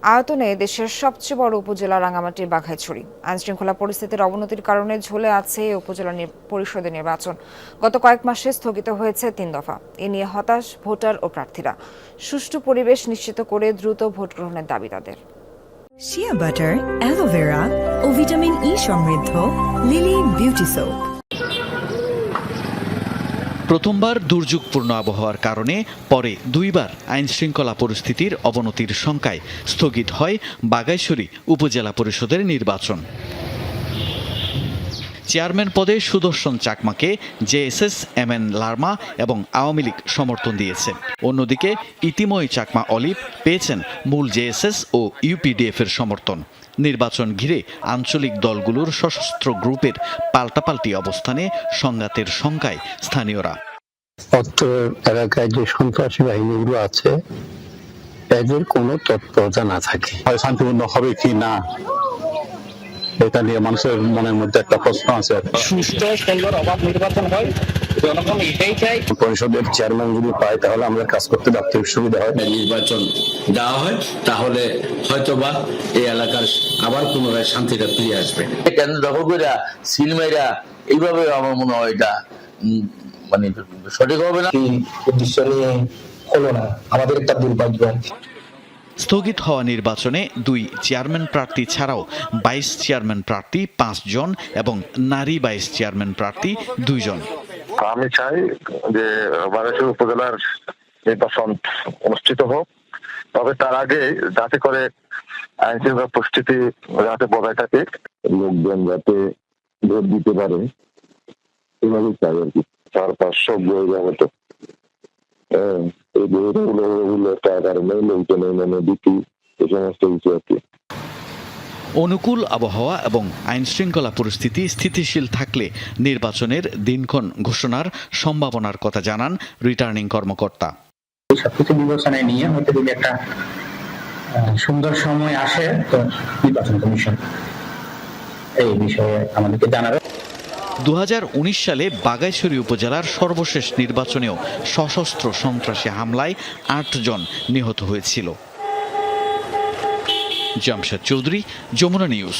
আয়তনে দেশের সবচেয়ে বড় উপজেলা রাঙামাটির বাঘাইছড়ি। আইনশৃঙ্খলা পরিস্থিতির অবনতির কারণে ঝুলে আছে এই উপজেলা পরিষদের নির্বাচন। গত কয়েক মাসে স্থগিত হয়েছে ৩ দফা। এ নিয়ে হতাশ ভোটার ও প্রার্থীরা। সুষ্ঠু পরিবেশ নিশ্চিত করে দ্রুত ভোট গ্রহণের দাবি তাদের। শিয়া বাটার, অ্যালোভেরা ও ভিটামিন ই সমৃদ্ধ লিলি বিউটি সোপ। প্রথমবার দুর্যোগপূর্ণ আবহাওয়ার কারণে পরে দুইবার আইনশৃঙ্খলা পরিস্থিতির অবনতির শঙ্কায় স্থগিত হয় বাঘাইছড়ি উপজেলা পরিষদের নির্বাচন। চেয়ারম্যান পদে সুদর্শন চাকমাকে জেএসএস এমএন লার্মা এবং আওয়ামী লীগ সমর্থন দিয়েছে। অন্যদিকে ইতিময় চাকমা অলিভ পেয়েছেন মূল জেএসএস ও ইউপিডিএফ এর সমর্থন। নির্বাচন ঘিরে আঞ্চলিক দলগুলোর সশস্ত্র গ্রুপের পাল্টাপাল্টি অবস্থানে সংঘাতের শঙ্কায় স্থানীয়রা। অত্র এলাকায় যে সন্ত্রাসী বাহিনীগুলো আছে এদের কোনো তৎপরতা না থাকে, শান্তিপূর্ণ হবে কি না এটা নিয়ে মানুষের মনের মধ্যে একটা প্রশ্ন আছে। সুষ্ঠু সুন্দর অবাধ নির্বাচন হয়, জনগণ এটাই চাই। পরিষদের চেয়ারম্যান যদি পায় তাহলে আমাদের কাজ করতে দাপ্তরিক সুবিধা হয়। নির্বাচন দেওয়া হয় তাহলে হয়তোবা এই এলাকার আবার পুনরায় শান্তিটা ফিরে আসবে। কেন্দ্র দখল করে সিল মাইরা এইভাবে আমার মনে হয় এটা মানে সঠিক হবে না। উদ্দেশ্য নিয়ে হলো না, আমাদের একটা দুর্ভাগ্য। স্থগিত হওয়া নির্বাচনে 2 চেয়ারম্যান প্রার্থী ছাড়াও 22 চেয়ারম্যান প্রার্থী 5 জন এবং নারী 22 চেয়ারম্যান প্রার্থী 2 জন। আমি চাই যে বাঘাইছড়ি উপজেলার নির্বাচন অনুষ্ঠিত হোক, তবে তার আগে যাতে করে আইনশৃঙ্খলা পরিস্থিতি যাতে বজায় থাকে, লোকজন যাতে ভোট দিতে পারে এভাবে চাই আর কি। 400-500 বই মতো এই বইগুলো কারণে লোকজনের মনে ভীতি এই সমস্ত কিছু আর কি। অনুকূল আবহাওয়া এবং আইনশৃঙ্খলা পরিস্থিতি স্থিতিশীল থাকলে নির্বাচনের দিনক্ষণ ঘোষণার সম্ভাবনার কথা জানান রিটার্নিং কর্মকর্তা। সবকিছু বিবেচনায় নিয়ে হয়তো যদি একটা সুন্দর সময় আসে তো নির্বাচন কমিশন এই বিষয়ে আমাদেরকে জানাবে। 2019 সালে বাঘাইছড়ি উপজেলার সর্বশেষ নির্বাচনেও সশস্ত্র সন্ত্রাসী হামলায় 8 জন নিহত হয়েছিল। জামশেদ চৌধুরী, যমুনা নিউজ।